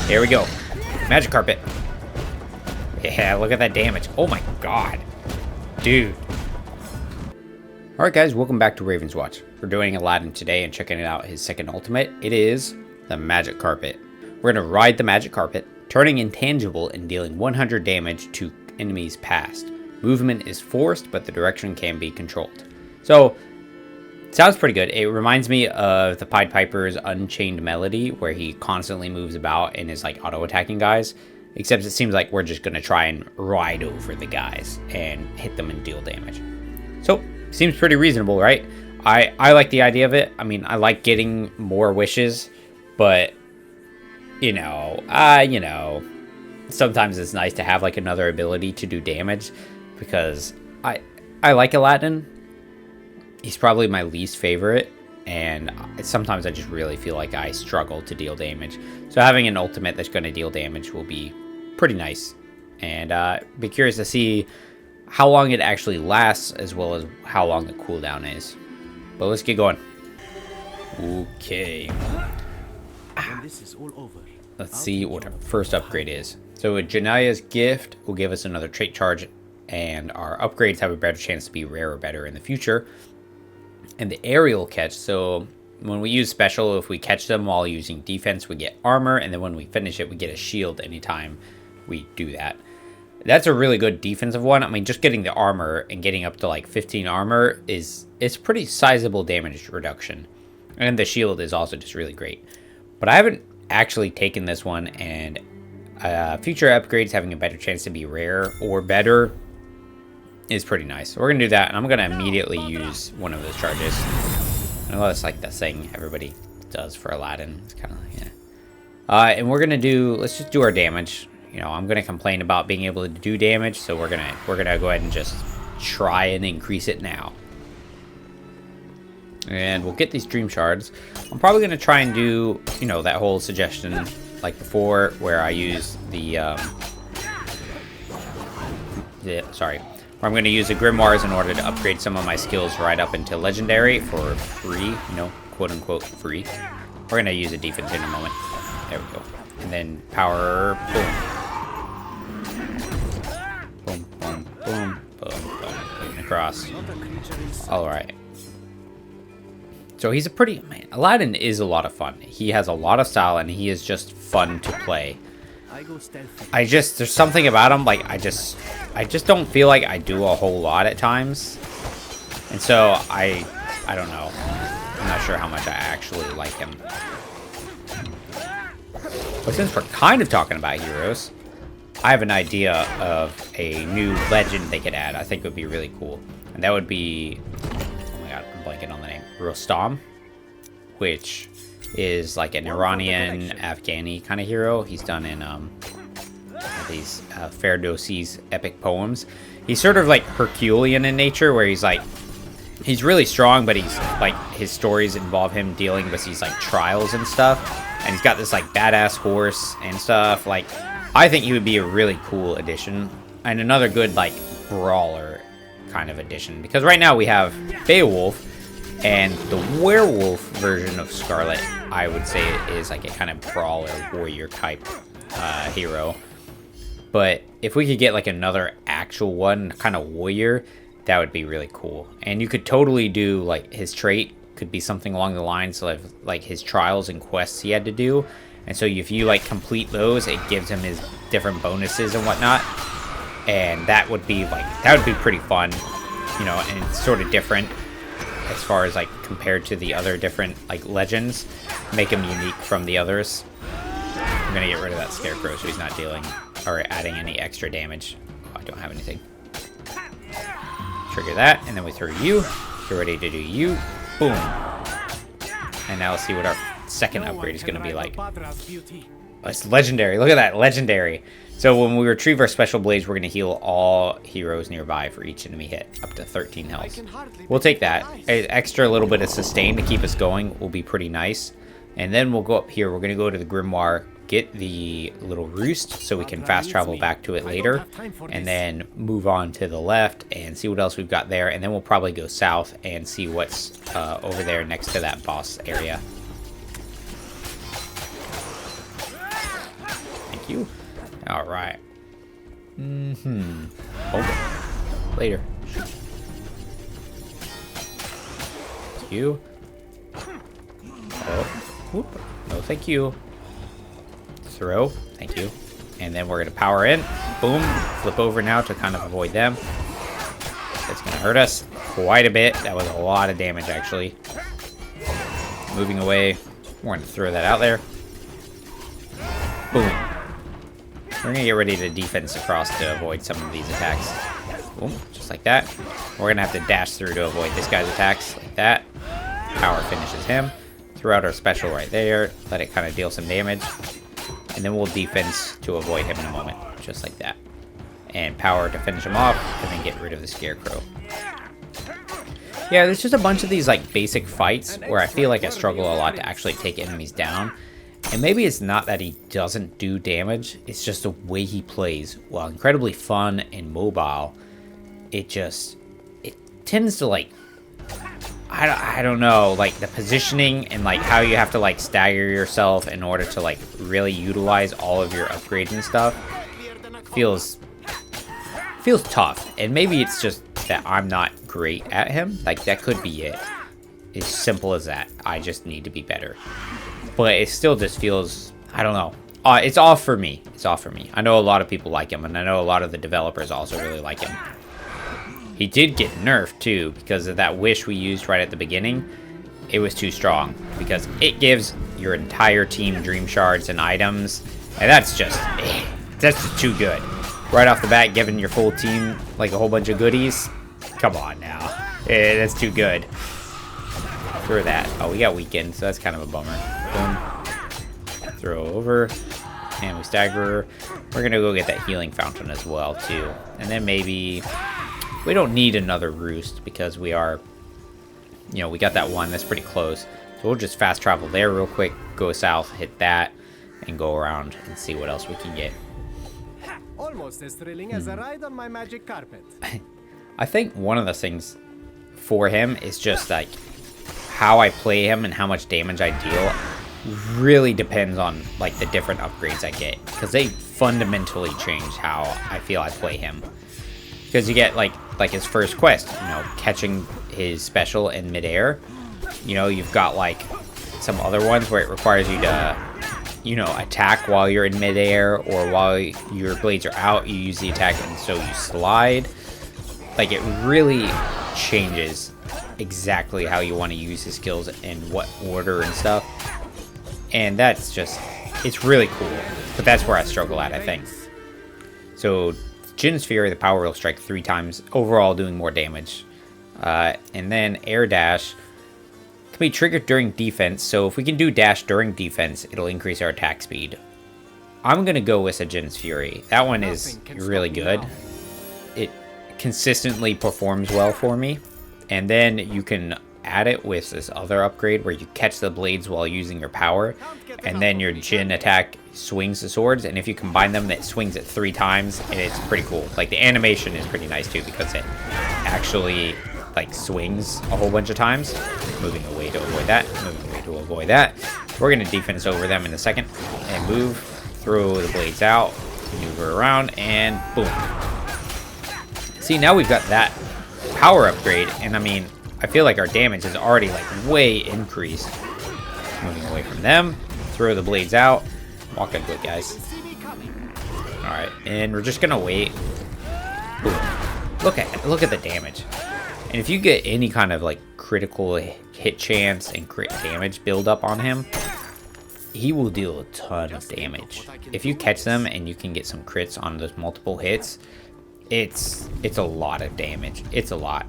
Here we go. Magic Carpet. Yeah, look at that damage. Oh my god. Dude. Alright guys, welcome back to Ravenswatch. We're doing Aladdin today and checking out his second ultimate. It is the Magic Carpet. We're going to ride the Magic Carpet, turning intangible and dealing 100 damage to enemies past. Movement is forced, but the direction can be controlled. So, sounds pretty good. It reminds me of the Pied Piper's Unchained Melody, where he constantly moves about and is like auto-attacking guys. Except it seems like we're just going to try and ride over the guys and hit them and deal damage. So, seems pretty reasonable, right? I like the idea of it. I mean, I like getting more wishes, but, you know, sometimes it's nice to have like another ability to do damage, because I like Aladdin. He's probably my least favorite, and sometimes I just really feel like I struggle to deal damage. So having an ultimate that's going to deal damage will be pretty nice, and be curious to see how long it actually lasts, as well as how long the cooldown is. But let's get going. Okay. This is all over. Let's see what our first upgrade is. So a Janaya's Gift will give us another trait charge, and our upgrades have a better chance to be rare or better in the future. And the aerial catch, so when we use special, if we catch them while using defense, we get armor, and then when we finish it, we get a shield anytime we do that. That's a really good defensive one. I mean, just getting the armor and getting up to like 15 armor it's pretty sizable damage reduction. And the shield is also just really great. But I haven't actually taken this one, and future upgrades having a better chance to be rare or better is pretty nice. So we're going to do that, and I'm going to immediately use one of those charges. I know that's like the thing everybody does for Aladdin. It's kind of like, yeah. And we're going to let's just do our damage. You know, I'm going to complain about being able to do damage, so we're gonna go ahead and just try and increase it now. And we'll get these dream shards. I'm probably going to try and do, you know, that whole suggestion like before, where I use the where I'm going to use the grimoires in order to upgrade some of my skills right up into legendary for free, you know, quote unquote free. We're going to use a defense in a moment. There we go. And then power, boom. Boom, boom, boom, boom, boom. Across. Alright. So he's a pretty, man, Aladdin is a lot of fun. He has a lot of style, and he is just fun to play. There's something about him, like, I just don't feel like I do a whole lot at times. And so, I don't know. I'm not sure how much I actually like him. But since we're kind of talking about heroes, I have an idea of a new legend they could add. I think it would be really cool. And that would be, oh my god, I'm blanking on the name, Rostam, which is like an Iranian, Afghani kind of hero. He's done in these Ferdowsi's epic poems. He's sort of like Herculean in nature, where he's really strong, but he's like, his stories involve him dealing with these like trials and stuff. And he's got this like badass horse and stuff. Like, I think he would be a really cool addition, and another good like brawler kind of addition. Because right now we have Beowulf, and the werewolf version of Scarlet, I would say, is like a kind of brawler warrior type hero. But if we could get like another actual one, kind of warrior, that would be really cool. And you could totally do like his trait could be something along the lines of like his trials and quests he had to do. And so if you like complete those, it gives him his different bonuses and whatnot. And that would be pretty fun, you know, and it's sort of different as far as like compared to the other different like legends, make him unique from the others. I'm gonna get rid of that scarecrow so he's not dealing or adding any extra damage. Oh, I don't have anything. Trigger that, and then we throw you. Get ready to do you. Boom. And now let's see what our second upgrade is going to be like. Oh, it's legendary. Look at that. Legendary. So when we retrieve our special blades, we're going to heal all heroes nearby for each enemy hit, up to 13 health. We'll take that. An extra little bit of sustain to keep us going will be pretty nice. And then we'll go up here. We're going to go to the grimoire, get the little roost so we can fast travel back to it later, and then move on to the left and see what else we've got there. And then we'll probably go south and see what's over there next to that boss area. Thank you. All right. Hold it. Later. Thank you. Oh. Whoop. No, thank you. Throw. Thank you. And then we're going to power in. Boom. Flip over now to kind of avoid them. That's going to hurt us quite a bit. That was a lot of damage, actually. Moving away. We're going to throw that out there. Boom. We're going to get ready to defense across to avoid some of these attacks. Boom. Just like that. We're going to have to dash through to avoid this guy's attacks. Like that. Power finishes him. Throw out our special right there. Let it kind of deal some damage. And then we'll defense to avoid him in a moment. Just like that. And power to finish him off. And then get rid of the scarecrow. Yeah, there's just a bunch of these like basic fights where I feel like I struggle a lot to actually take enemies down. And maybe it's not that he doesn't do damage, it's just the way he plays. While incredibly fun and mobile, it tends to like, I don't know, like the positioning and like how you have to like stagger yourself in order to like really utilize all of your upgrades and stuff feels tough. And maybe it's just that I'm not great at him. Like that could be it. As simple as that. I just need to be better. But it still just feels, I don't know. It's off for me. It's off for me. I know a lot of people like him, and I know a lot of the developers also really like him. He did get nerfed too because of that wish we used right at the beginning. It was too strong because it gives your entire team dream shards and items, and that's just too good. Right off the bat, giving your full team like a whole bunch of goodies. Come on now. That's too good. Throw that. Oh, we got weakened, so that's kind of a bummer. Boom. Throw over. And we stagger. We're going to go get that healing fountain as well, too. And then maybe... We don't need another roost because we are... You know, we got that one. That's pretty close. So we'll just fast travel there real quick. Go south, hit that, and go around and see what else we can get. Almost as thrilling as a ride on my magic carpet. I think one of the things for him is just like how I play him and how much damage I deal really depends on like the different upgrades I get, because they fundamentally change how I feel I play him. Because you get like his first quest, you know, catching his special in midair. You know, you've got like some other ones where it requires you to, you know, attack while you're in midair, or while your blades are out, you use the attack and so you slide. Like, it really changes exactly how you want to use his skills and what order and stuff. And that's just, it's really cool. But that's where I struggle at, I think. So, Jin's Fury, the power will strike 3 times, overall doing more damage. And then Air Dash can be triggered during defense. So if we can do dash during defense, it'll increase our attack speed. I'm going to go with a Jin's Fury. That one is really good. It consistently performs well for me. And then you can add it with this other upgrade where you catch the blades while using your power. And then your Jin attack swings the swords. And if you combine them, it swings it 3 times. And it's pretty cool. Like, the animation is pretty nice too, because it actually like swings a whole bunch of times. Moving away to avoid that. Moving away to avoid that. We're going to defense over them in a second. And move. Throw the blades out. Maneuver around. And boom. See, now we've got that power upgrade. And I mean, I feel like our damage is already like way increased. Moving away from them. Throw the blades out. Walk into it, guys. Alright. And we're just going to wait. Boom. Look at the damage. And if you get any kind of like critical hit chance and crit damage build up on him, he will deal a ton of damage. If you catch them and you can get some crits on those multiple hits, it's a lot of damage. It's a lot.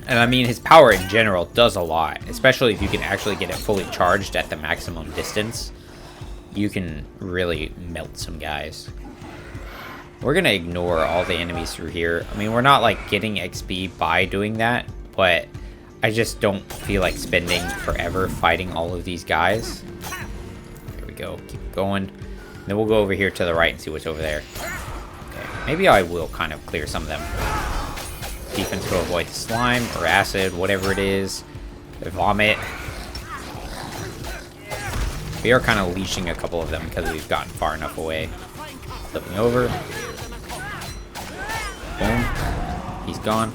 And I mean, his power in general does a lot, especially if you can actually get it fully charged at the maximum distance. You can really melt some guys. We're going to ignore all the enemies through here. I mean, we're not like getting XP by doing that, but I just don't feel like spending forever fighting all of these guys. Here we go. Keep going. And then we'll go over here to the right and see what's over there. Okay. Maybe I will kind of clear some of them. Defense to avoid the slime or acid, whatever it is. The vomit. We are kind of leashing a couple of them because we've gotten far enough away. Flipping over. Boom. He's gone.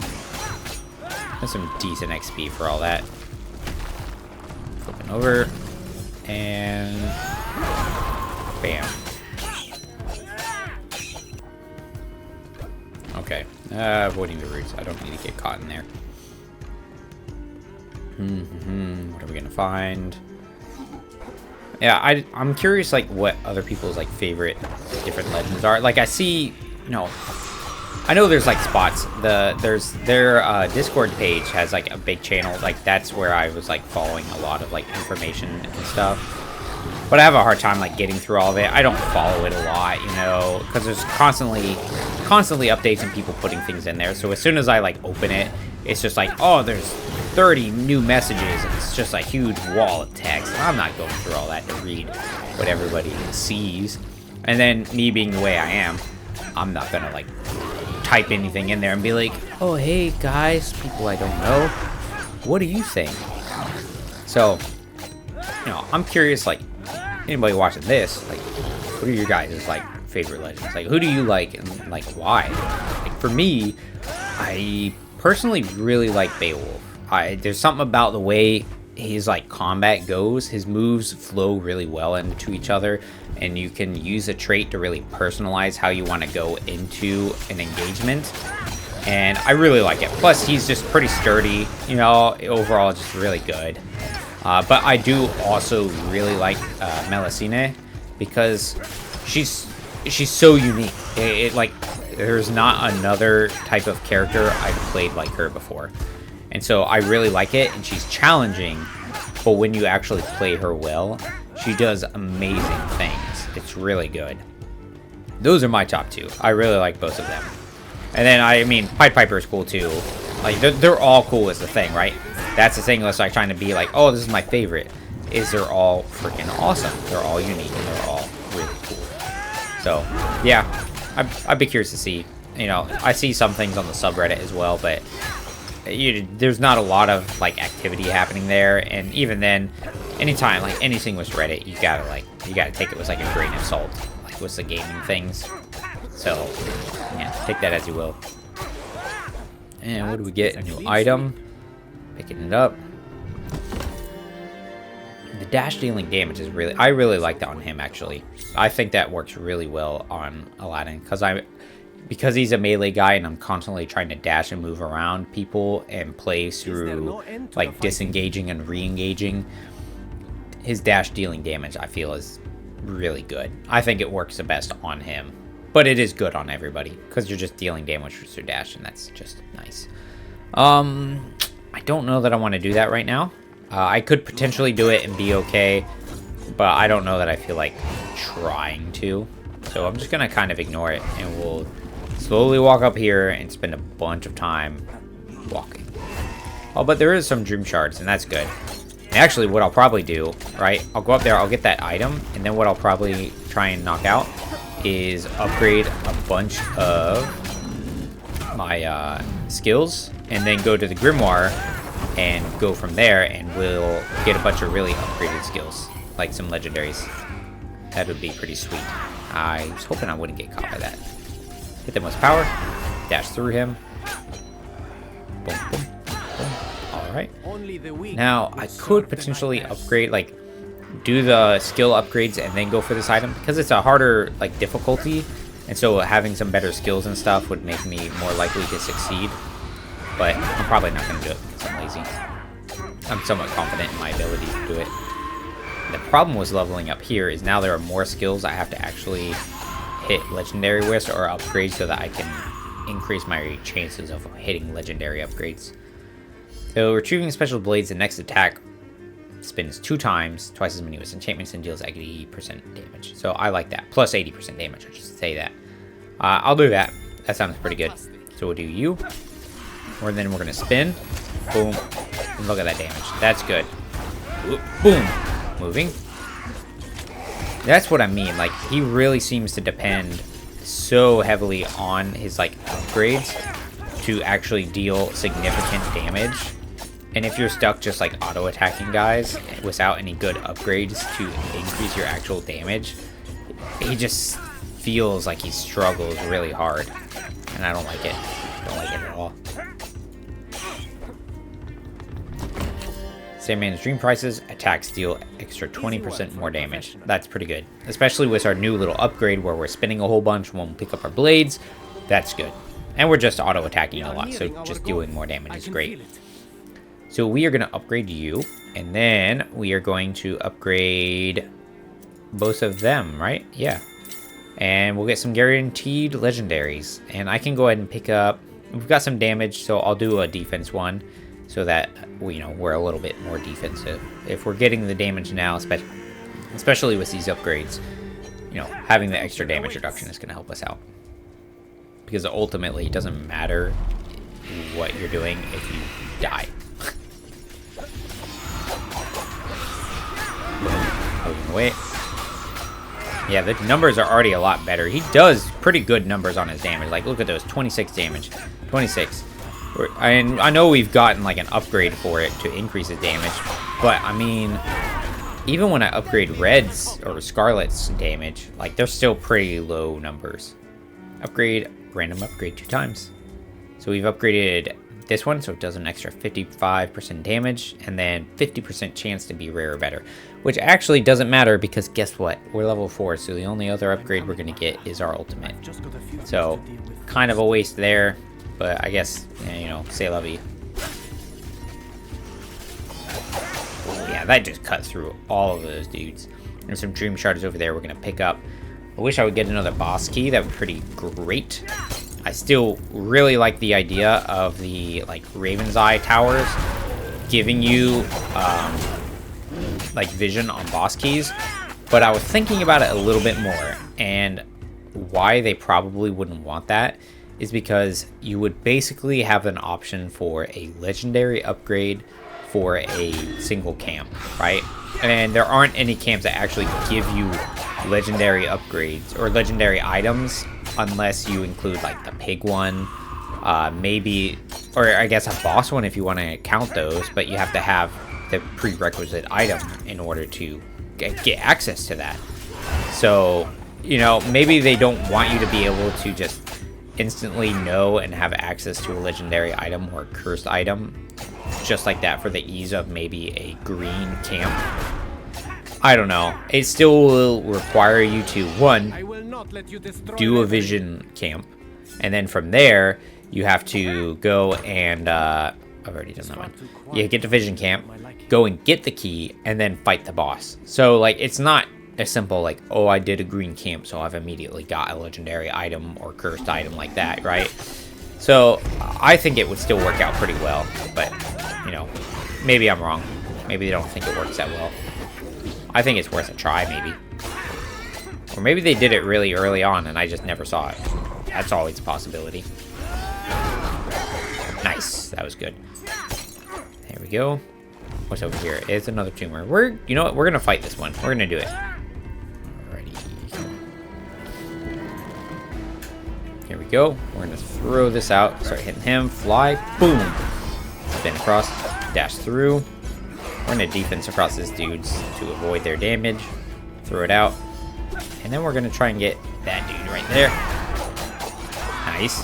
That's some decent XP for all that. Flipping over. And... bam. Okay. Avoiding the roots. I don't need to get caught in there. What are we gonna find? Yeah, I'm curious, like, what other people's, like, favorite different legends are. Like, I see, you know, I know there's, like, spots. Their Discord page has, like, a big channel. Like, that's where I was, like, following a lot of, like, information and stuff. But I have a hard time, like, getting through all of it. I don't follow it a lot, you know, because there's constantly updates and people putting things in there. So as soon as I, like, open it, it's just like, oh, there's 30 new messages, and it's just a huge wall of text. I'm not going through all that to read what everybody sees. And then, me being the way I am, I'm not gonna, like, type anything in there and be like, oh, hey, guys, people I don't know, what do you think? So, you know, I'm curious, like, anybody watching this, like, what are your guys' like favorite legends? Like, who do you like and like why? Like, for me, I personally really like Beowulf. There's something about the way his like combat goes. His moves flow really well into each other, and you can use a trait to really personalize how you want to go into an engagement. And I really like it. Plus, he's just pretty sturdy, you know, overall just really good. But I do also really like Melusine because she's so unique. Like, there's not another type of character I've played like her before. And so I really like it, and she's challenging, but when you actually play her well, she does amazing things. It's really good. Those are my top two. I really like both of them. And then, I mean, Pied Piper is cool too. Like, they're all cool is the thing, right? That's the thing. It's like trying to be like, oh, this is my favorite. Is they're all freaking awesome. They're all unique, and they're all really cool. So, yeah, I'd be curious to see. You know, I see some things on the subreddit as well, but there's not a lot of like activity happening there. And even then, anytime like anything with Reddit, you gotta take it with like a grain of salt, like with the gaming things. So, yeah, take that as you will. And what do we get? A new item. Picking it up. The dash dealing damage is really... I really like that on him, actually. I think that works really well on Aladdin. Because he's a melee guy and I'm constantly trying to dash and move around people and play through, like, disengaging and re-engaging. His dash dealing damage, I feel, is really good. I think it works the best on him. But it is good on everybody. Because you're just dealing damage with your dash, and that's just nice. I don't know that I want to do that right now. I could potentially do it and be okay, but I don't know that I feel like trying to. So I'm just going to kind of ignore it, and we'll slowly walk up here and spend a bunch of time walking. Oh, but there is some dream shards, and that's good. And actually, what I'll probably do, right, I'll go up there, I'll get that item, and then what I'll probably try and knock out is upgrade a bunch of my skills, and then go to the Grimoire and go from there, and we'll get a bunch of really upgraded skills, like some legendaries. That would be pretty sweet. I was hoping I wouldn't get caught by that. Hit them with power, dash through him. Boom, boom, boom. Alright. Now, I could potentially upgrade, like, do the skill upgrades and then go for this item, because it's a harder, like, difficulty. And so having some better skills and stuff would make me more likely to succeed. But I'm probably not going to do it because I'm lazy. I'm somewhat confident in my ability to do it. The problem with leveling up here is now there are more skills I have to actually hit legendary with or upgrade so that I can increase my chances of hitting legendary upgrades. So retrieving special blades, the next attack spins 2 times, twice as many with enchantments, and deals 80% damage. So I like that. Plus 80% damage, I should say that. I'll do that. That sounds pretty good. So we'll do you. Or then we're going to spin. Boom. And look at that damage. That's good. Boom. Moving. That's what I mean. Like, he really seems to depend so heavily on his, like, upgrades to actually deal significant damage. And if you're stuck just like auto attacking guys without any good upgrades to increase your actual damage, he just feels like he struggles really hard. And I don't like it. Don't like it at all. Sandman's Dream Prices, attacks deal extra 20% more damage. That's pretty good. Especially with our new little upgrade where we're spinning a whole bunch when we pick up our blades. That's good. And we're just auto-attacking a lot, so just doing more damage is great. So we are going to upgrade you, and then we are going to upgrade both of them, right? Yeah. And we'll get some guaranteed legendaries. And I can go ahead and pick up... We've got some damage, so I'll do a defense one. So that, we're a little bit more defensive. If we're getting the damage now, especially with these upgrades, having the extra damage reduction is going to help us out. Because ultimately, it doesn't matter what you're doing if you die. Wait. Yeah, the numbers are already a lot better. He does pretty good numbers on his damage. Like, look at those. 26 damage. 26. And I know we've gotten like an upgrade for it to increase his damage, but I mean, even when I upgrade Red's or Scarlet's damage, like they're still pretty low numbers. Upgrade, random upgrade 2 times. So we've upgraded this one, so it does an extra 55% damage, and then 50% chance to be rare or better, which actually doesn't matter because guess what? We're level 4, so the only other upgrade we're gonna get is our ultimate. So kind of a waste there. But I guess, c'est la vie. Yeah, that just cut through all of those dudes. There's some dream shards over there we're going to pick up. I wish I would get another boss key. That would be pretty great. I still really like the idea of the, Raven's Eye towers giving you, vision on boss keys. But I was thinking about it a little bit more. And why they probably wouldn't want that is because you would basically have an option for a legendary upgrade for a single camp, right? And there aren't any camps that actually give you legendary upgrades or legendary items unless you include like the pig one, maybe, or I guess a boss one if you want to count those, but you have to have the prerequisite item in order to get access to that. So, maybe they don't want you to be able to just instantly know and have access to a legendary item or a cursed item just like that for the ease of maybe a green camp. I don't know. It still will require you to, one, do a vision camp, and then from there you have to go and I've already done that one. Yeah, get to vision camp, go and get the key, and then fight the boss. So it's not as simple oh, I did a green camp, so I've immediately got a legendary item or cursed item like that, right? So I think it would still work out pretty well, but maybe I'm wrong. Maybe they don't think it works that well. I think it's worth a try, maybe. Or maybe they did it really early on and I just never saw it. That's always a possibility. Nice, that was good. There we go. What's over here? It's another tumor. You know what? We're gonna fight this one. We're gonna do it. Here we go. We're going to throw this out. Start hitting him. Fly. Boom. Spin across. Dash through. We're going to defense across these dudes to avoid their damage. Throw it out. And then we're going to try and get that dude right there. Nice.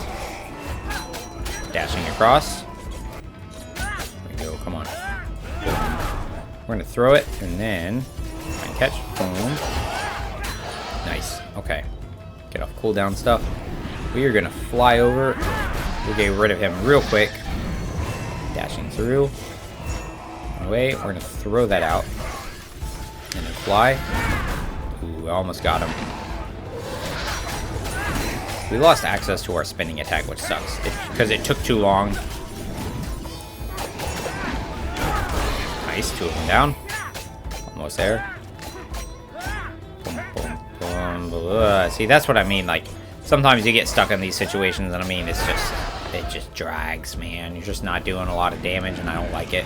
Dashing across. There we go. Come on. Boom. We're going to throw it and then try and catch. Boom. Nice. Okay. Get off cooldown stuff. We are going to fly over. We'll get rid of him real quick. Dashing through. Away. We're going to throw that out. And then fly. Ooh, I almost got him. We lost access to our spinning attack, which sucks. Because it took too long. Nice. 2 of them down. Almost there. Boom, boom, boom, blah. See, that's what I mean. Sometimes you get stuck in these situations, and I mean, it just drags, man. You're just not doing a lot of damage, and I don't like it.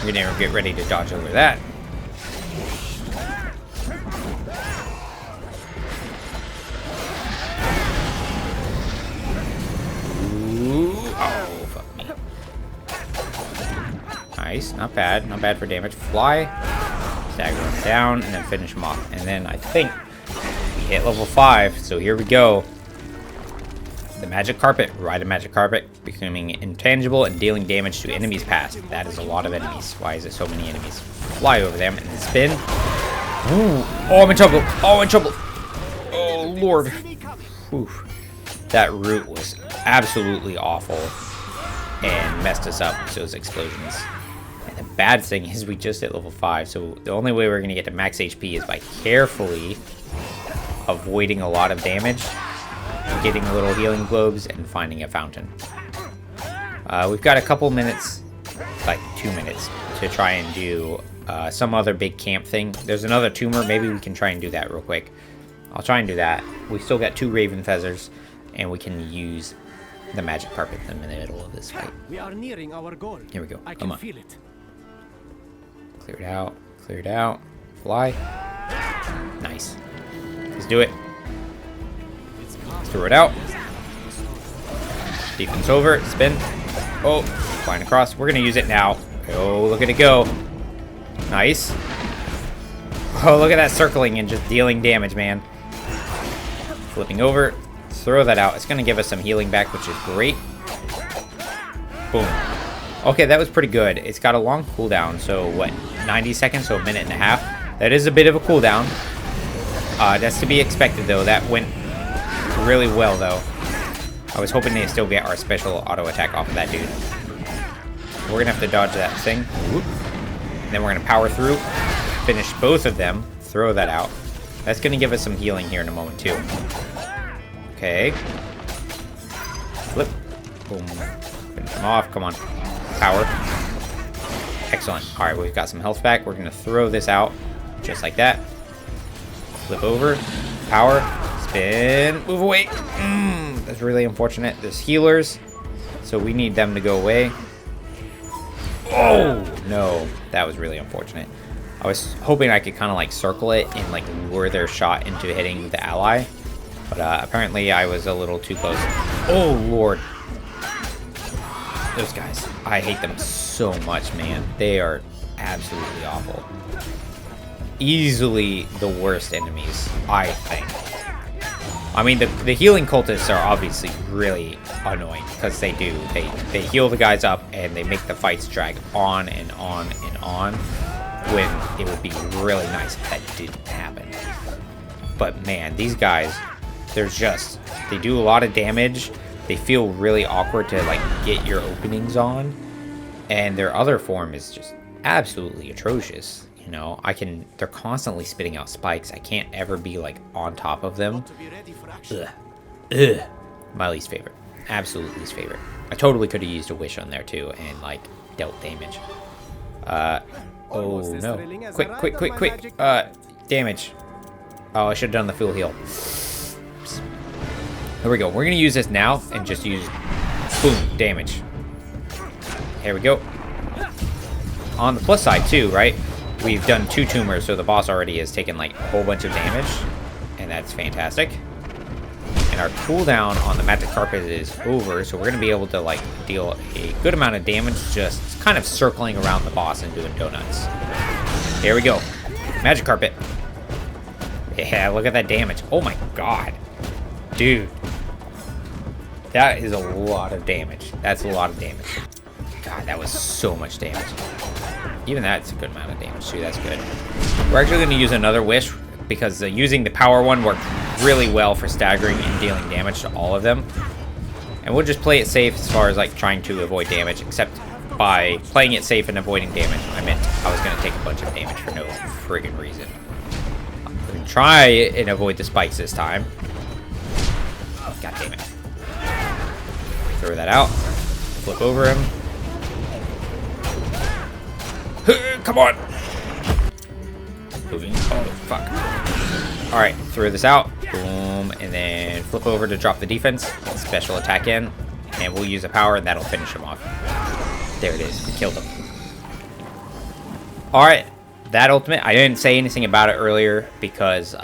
We're gonna get ready to dodge over that. Nice. Not bad. Not bad for damage. Fly. Stagger him down, and then finish him off. And then I think we hit level 5. So here we go. The Magic Carpet. Ride a Magic Carpet. Becoming intangible and dealing damage to enemies past. That is a lot of enemies. Why is it so many enemies? Fly over them and then spin. Ooh. Oh, I'm in trouble. Oh, I'm in trouble. Oh, Lord. Oof. That route was absolutely awful and messed us up with those explosions. And the bad thing is we just hit level 5, so the only way we're going to get to max HP is by carefully avoiding a lot of damage, getting little healing globes, and finding a fountain. We've got a couple minutes, like 2 minutes, to try and do some other big camp thing. There's another tumor. Maybe we can try and do that real quick. I'll try and do that. We still got 2 raven feathers, and we can use the Magic Carpet in the middle of this fight. We are nearing our goal. Here we go. I Come can on. feel it. Clear it out. Clear it out. Fly. Nice. Let's do it. Let's throw it out. Defense over. Spin. Oh, flying across. We're going to use it now. Oh, look at it go. Nice. Oh, look at that circling and just dealing damage, man. Flipping over. Throw that out. It's going to give us some healing back, which is great. Boom. Okay, that was pretty good. It's got a long cooldown, so what, 90 seconds, so a minute and a half. That is a bit of a cooldown. That's to be expected, though. That went really well, though. I was hoping to still get our special auto attack off of that dude. We're going to have to dodge that thing. Whoop. And then we're going to power through, finish both of them, throw that out. That's going to give us some healing here in a moment, too. Okay. Flip. Boom. Finish him off. Come on. Power. Excellent. Alright, we've got some health back. We're going to throw this out just like that. Flip over. Power. Spin. Move away. That's really unfortunate. There's healers, so we need them to go away. Oh, no. That was really unfortunate. I was hoping I could kind of like circle it and like lure their shot into hitting the ally. But apparently I was a little too close. Oh, Lord. Those guys. I hate them so much, man. They are absolutely awful. Easily the worst enemies, I think. I mean, the healing cultists are obviously really annoying because they do. They heal the guys up and they make the fights drag on and on and on when it would be really nice if that didn't happen. But man, these guys, they do a lot of damage. They feel really awkward to like get your openings on, and their other form is just absolutely atrocious. You know, they're constantly spitting out spikes. I can't ever be like on top of them. Ugh. Ugh. My least favorite. Absolute least favorite. I totally could have used a wish on there too and like dealt damage. Oh no. Quick. Damage. Oh, I should have done the full heal. Here we go. We're going to use this now and just use, boom, damage. Here we go. On the plus side, too, right? We've done 2 tumors, so the boss already has taken, like, a whole bunch of damage. And that's fantastic. And our cooldown on the Magic Carpet is over, so we're going to be able to, like, deal a good amount of damage just kind of circling around the boss and doing donuts. Here we go. Magic Carpet. Yeah, look at that damage. Oh, my God. Dude. That is a lot of damage. That's a lot of damage. God, that was so much damage. Even that's a good amount of damage, too. That's good. We're actually going to use another wish because using the power one worked really well for staggering and dealing damage to all of them. And we'll just play it safe as far as like trying to avoid damage, except by playing it safe and avoiding damage, I meant I was going to take a bunch of damage for no friggin' reason. I'm going to try and avoid the spikes this time. God damn it. Throw that out. Flip over him. Come on. Oh, fuck. Alright, throw this out. Boom. And then flip over to drop the defense. Get special attack in. And we'll use a power and that'll finish him off. There it is. We killed him. Alright. That ultimate, I didn't say anything about it earlier because,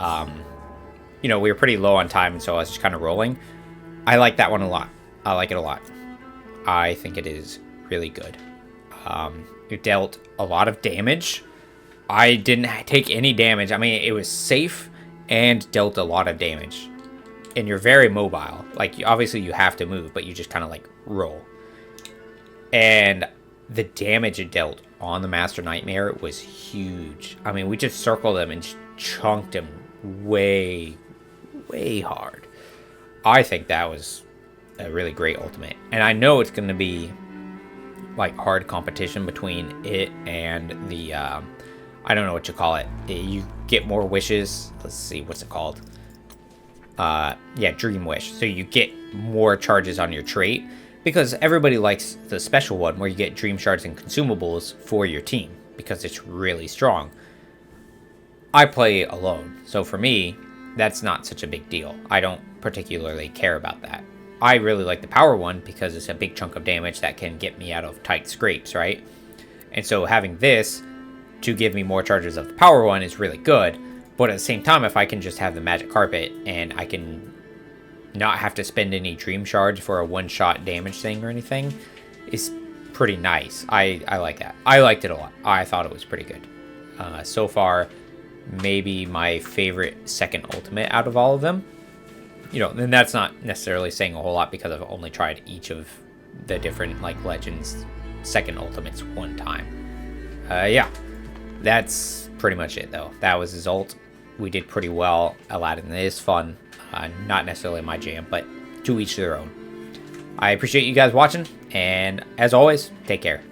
you know, we were pretty low on time, so I was just kind of rolling. I like that one a lot. I like it a lot. I think it is really good. It dealt a lot of damage. I didn't take any damage. I mean, it was safe and dealt a lot of damage. And you're very mobile. Like, obviously you have to move, but you just kind of like roll. And the damage it dealt on the Master Nightmare was huge. I mean, we just circled him and chunked him way, way hard. I think that was a really great ultimate. And I know it's going to be like hard competition between it and the, I don't know what you call it. You get more wishes. Let's see, what's it called? Yeah, Dream Wish. So you get more charges on your trait because everybody likes the special one where you get dream shards and consumables for your team because it's really strong. I play alone, so for me, that's not such a big deal. I don't particularly care about that. I really like the power one because it's a big chunk of damage that can get me out of tight scrapes, right? And so having this to give me more charges of the power one is really good. But at the same time, if I can just have the Magic Carpet and I can not have to spend any Dream Shards for a one-shot damage thing or anything, is pretty nice. I like that. I liked it a lot. I thought it was pretty good. So far, maybe my favorite second ultimate out of all of them. You know, and that's not necessarily saying a whole lot because I've only tried each of the different, like, Legends second ultimates one time. Yeah, that's pretty much it, though. That was his ult. We did pretty well. Aladdin is fun. Not necessarily my jam, but to each their own. I appreciate you guys watching, and as always, take care.